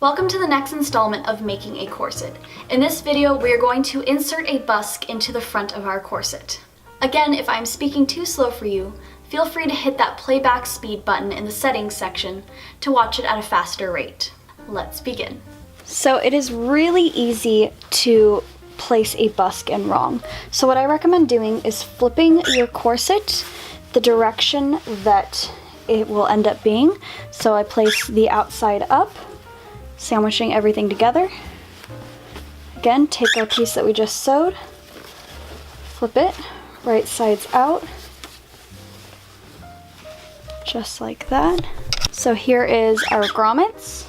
Welcome to the next installment of making a corset. In this video, we are going to insert a busk into the front of our corset. Again, if I'm speaking too slow for you, feel free to hit that playback speed button in the settings section to watch it at a faster rate. Let's begin. So it is really easy to place a busk in wrong. So what I recommend doing is flipping your corset the direction that it will end up being. So I place the outside up, sandwiching everything together. Again, take our piece that we just sewed, flip it, right sides out, just like that. So here is our grommets,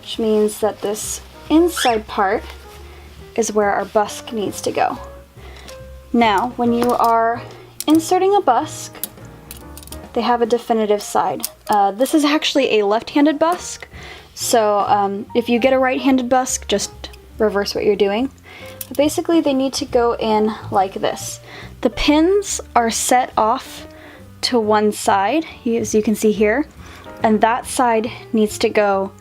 which means that this inside part is where our busk needs to go. Now, when you are inserting a busk, they have a definitive side. This is actually a left-handed busk, so if you get a right-handed busk, just reverse what you're doing. But basically, they need to go in like this. The pins are set off to one side, as you can see here, and that side needs to go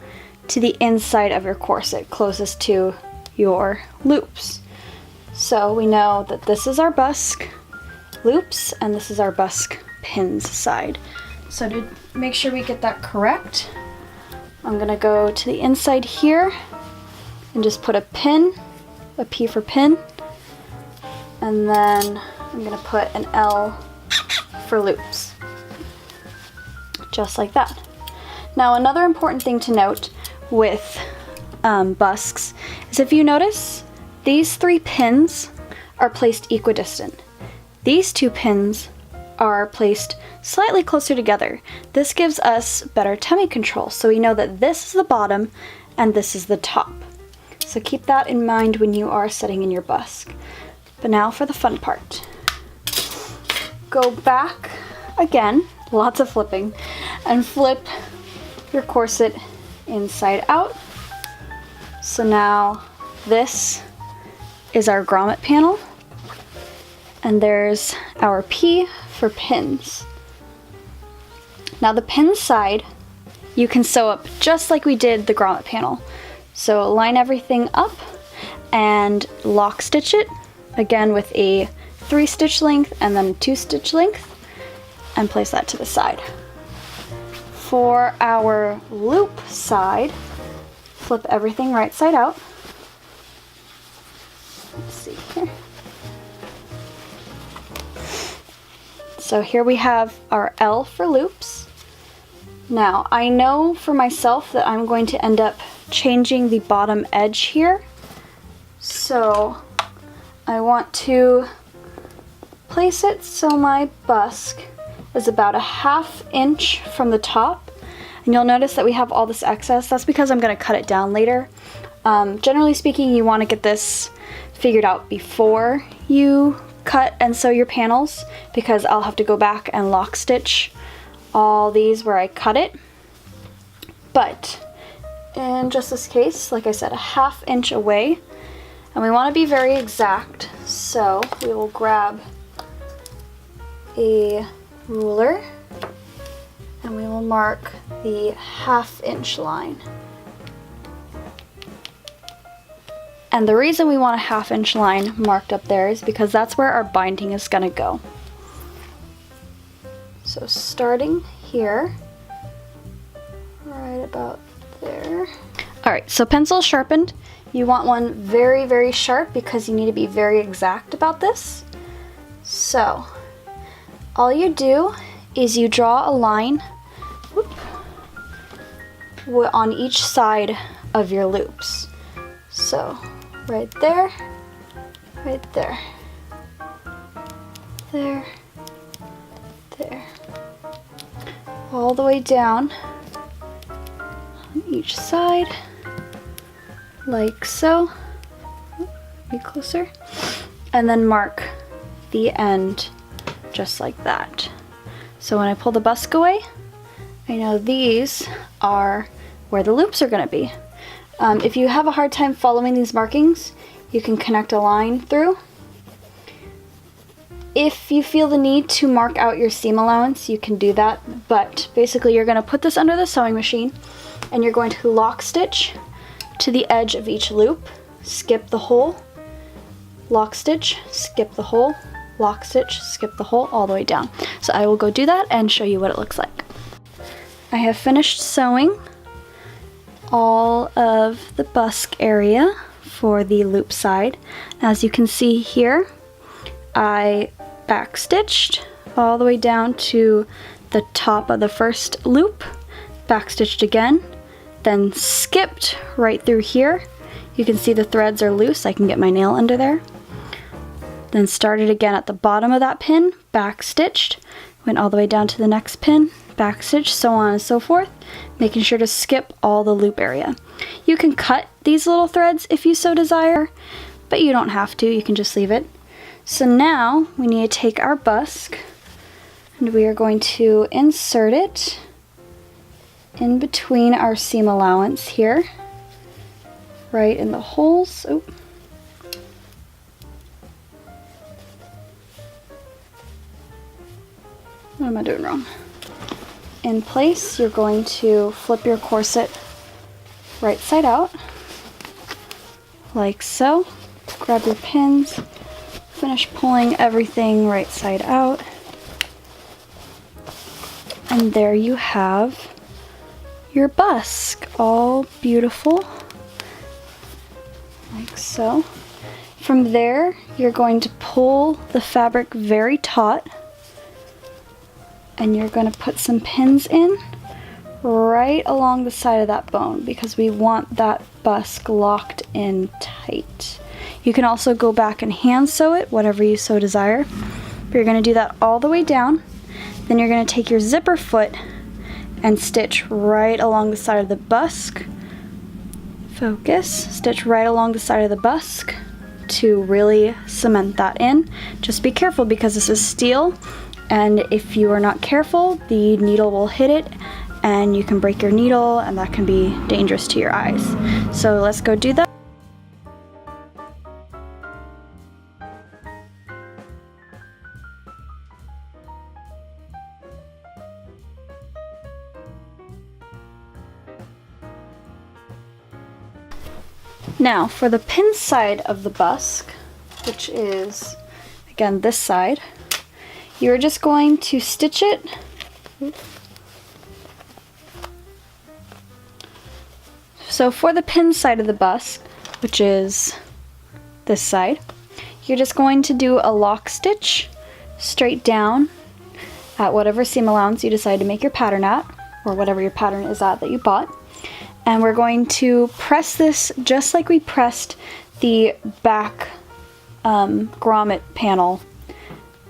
to the inside of your corset, closest to your loops. So we know that this is our busk loops, and this is our busk pins side. So to make sure we get that correct, I'm gonna go to the inside here and just put a pin, a P for pin, and then I'm gonna put an L for loops, just like that. Now, another important thing to note with busks is, if you notice, these three pins are placed equidistant. These two pins are placed slightly closer together. This gives us better tummy control, so we know that this is the bottom and this is the top. So keep that in mind when you are setting in your busk. But now for the fun part. Go back again, lots of flipping, and flip your corset inside out. So now this is our grommet panel, and there's our P for pins. Now the pin side, you can sew up just like we did the grommet panel. So line everything up and lock stitch it, again with a 3-stitch length and then 2-stitch length, and place that to the side. For our loop side, flip everything right side out. Let's see here. So here we have our L for loops. Now, I know for myself that I'm going to end up changing the bottom edge here. So I want to place it so my busk is about a 1/2 inch from the top. And you'll notice that we have all this excess. That's because I'm going to cut it down later. Generally speaking, you want to get this figured out before you cut and sew your panels, because I'll have to go back and lock stitch all these where I cut it. But in just this case, like I said, a 1/2 inch away, and we want to be very exact, so we will grab a ruler and we will mark the 1/2 inch line. And the reason we want a 1/2 inch line marked up there is because that's where our binding is going to go. So starting here, right about there. Alright, so pencil sharpened. You want one very, very sharp because you need to be very exact about this. So all you do is you draw a line on each side of your loops. So right there, there, there, all the way down on each side, like so. Be closer, and then mark the end just like that. So when I pull the busk away, I know these are where the loops are going to be. If you have a hard time following these markings, you can connect a line through If you feel the need to mark out your seam allowance, you can do that, but basically you're going to put this under the sewing machine and you're going to lock stitch to the edge of each loop, skip the hole, lock stitch, skip the hole, lock stitch, skip the hole, all the way down. So I will go do that and show you what it looks like. I have finished sewing all of the busk area for the loop side. As you can see here, I back stitched all the way down to the top of the first loop, back stitched again, then skipped right through here. You can see the threads are loose. I can get my nail under there. Then started again at the bottom of that pin, back stitched, went all the way down to the next pin, back stitch, so on and so forth, making sure to skip all the loop area. You can cut these little threads if you so desire, but you don't have to, you can just leave it. So now we need to take our busk and we are going to insert it in between our seam allowance here, right in the holes. Oh. What am I doing wrong? In place, you're going to flip your corset right side out, like so. Grab your pins, finish pulling everything right side out, and there you have your busk, all beautiful, like so. From there, you're going to pull the fabric very taut, and you're going to put some pins in right along the side of that bone because we want that busk locked in tight. You can also go back and hand sew it, whatever you so desire. But you're going to do that all the way down. Then you're going to take your zipper foot and stitch right along the side of the busk. Focus. Stitch right along the side of the busk to really cement that in. Just be careful because this is steel, and if you are not careful, the needle will hit it and you can break your needle, and that can be dangerous to your eyes. So let's go do that. Now for the pin side of the busk, which is again this side, you're just going to stitch it so for the pin side of the busk, which is this side, you're just going to do a lock stitch straight down at whatever seam allowance you decide to make your pattern at, or whatever your pattern is at that you bought. And we're going to press this just like we pressed the back grommet panel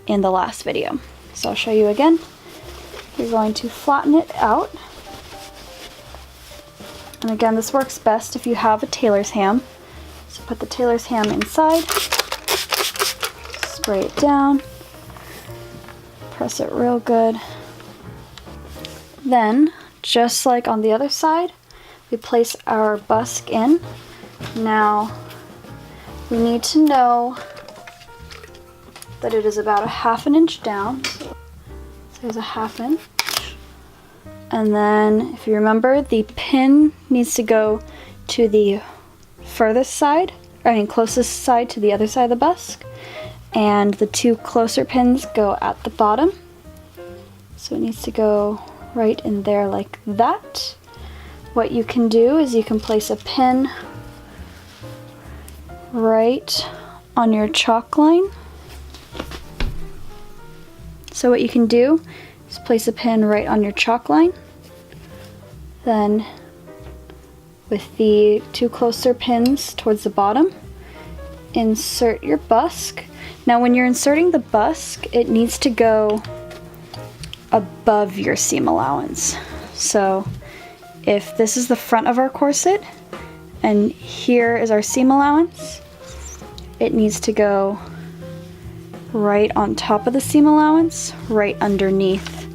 in the last video. So I'll show you again. You're going to flatten it out. And again, this works best if you have a tailor's ham. So put the tailor's ham inside, spray it down, press it real good. Then, just like on the other side, we place our busk in. Now, we need to know that it is about a ½ inch down. So there's a ½ inch. And then, if you remember, the pin needs to go to the furthest side, closest side to the other side of the busk. And the two closer pins go at the bottom. So it needs to go right in there like that. What you can do is you can place a pin right on your chalk line. So what you can do is place a pin right on your chalk line. Then with the two closer pins towards the bottom, insert your busk. Now when you're inserting the busk, it needs to go above your seam allowance. So if this is the front of our corset and here is our seam allowance, it needs to go right on top of the seam allowance, right underneath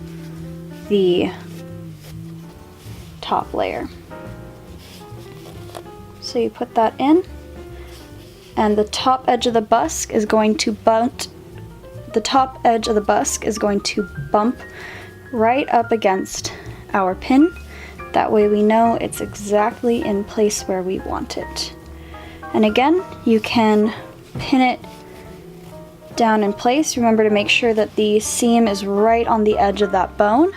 the top layer. So you put that in, and the top edge of the busk is going to butt the top edge of the busk is going to bump right up against our pin. That way we know it's exactly in place where we want it. And again, you can pin it down in place. Remember to make sure that the seam is right on the edge of that bone.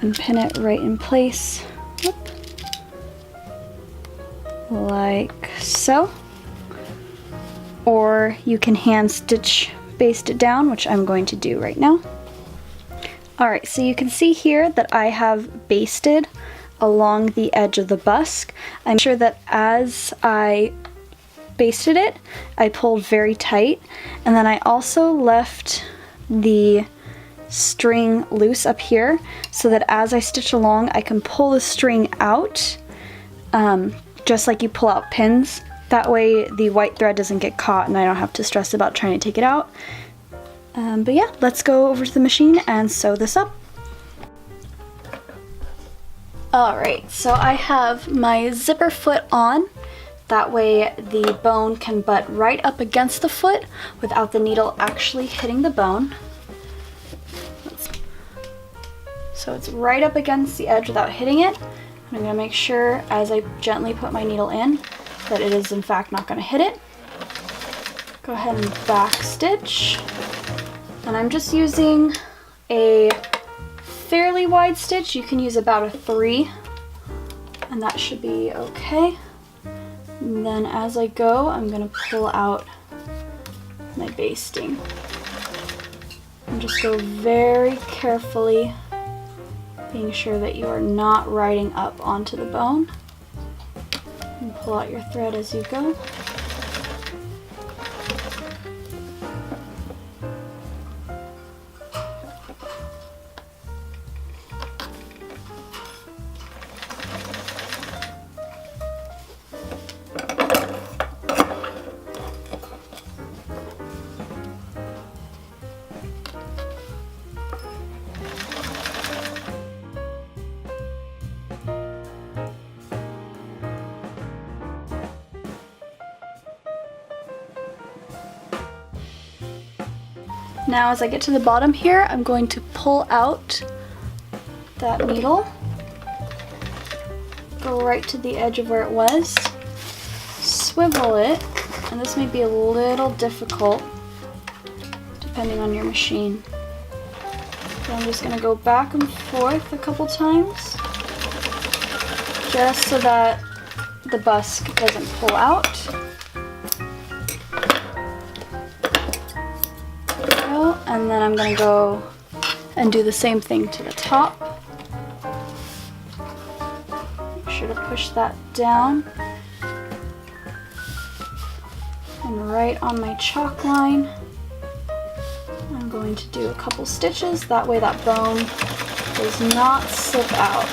And pin it right in place. Whoop. Like so. Or you can hand stitch baste it down, which I'm going to do right now. Alright, so you can see here that I have basted along the edge of the busk. I'm sure that as I basted it, I pulled very tight, and then I also left the string loose up here so that as I stitch along, I can pull the string out, just like you pull out pins. That way the white thread doesn't get caught and I don't have to stress about trying to take it out. But yeah, let's go over to the machine and sew this up. Alright, so I have my zipper foot on. That way the bone can butt right up against the foot without the needle actually hitting the bone. So it's right up against the edge without hitting it. And I'm going to make sure as I gently put my needle in that it is in fact not going to hit it. Go ahead and back stitch. And I'm just using a fairly wide stitch. You can use about a 3 and that should be okay. And then as I go, I'm going to pull out my basting. And just go very carefully, being sure that you are not riding up onto the bone. And pull out your thread as you go. Now as I get to the bottom here, I'm going to pull out that needle, go right to the edge of where it was, swivel it, and this may be a little difficult depending on your machine. So I'm just going to go back and forth a couple times just so that the busk doesn't pull out. And then I'm going to go and do the same thing to the top. Make sure to push that down. And right on my chalk line, I'm going to do a couple stitches. That way that bone does not slip out.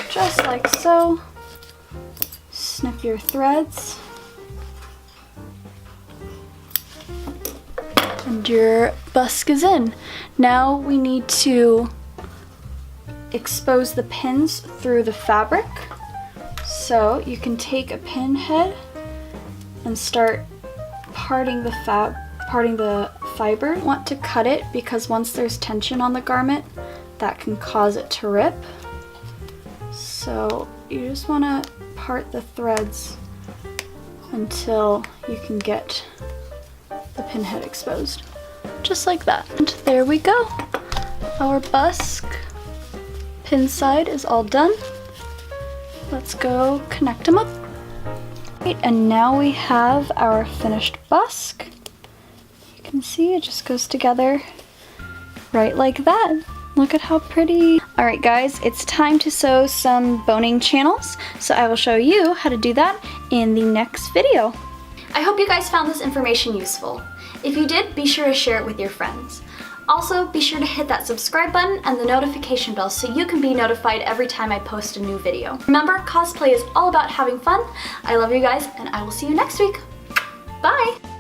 Just like so. Snip your threads. And your busk is in. Now we need to expose the pins through the fabric. So you can take a pin head and start parting the fiber. You want to cut it because once there's tension on the garment, that can cause it to rip. So you just want to part the threads until you can get the pin head exposed. Just like that. And there we go. Our busk pin side is all done. Let's go connect them up. Right, and now we have our finished busk. You can see it just goes together right like that. Look at how pretty. Alright guys, it's time to sew some boning channels. So I will show you how to do that in the next video. I hope you guys found this information useful. If you did, be sure to share it with your friends. Also, be sure to hit that subscribe button and the notification bell so you can be notified every time I post a new video. Remember, cosplay is all about having fun. I love you guys, and I will see you next week. Bye!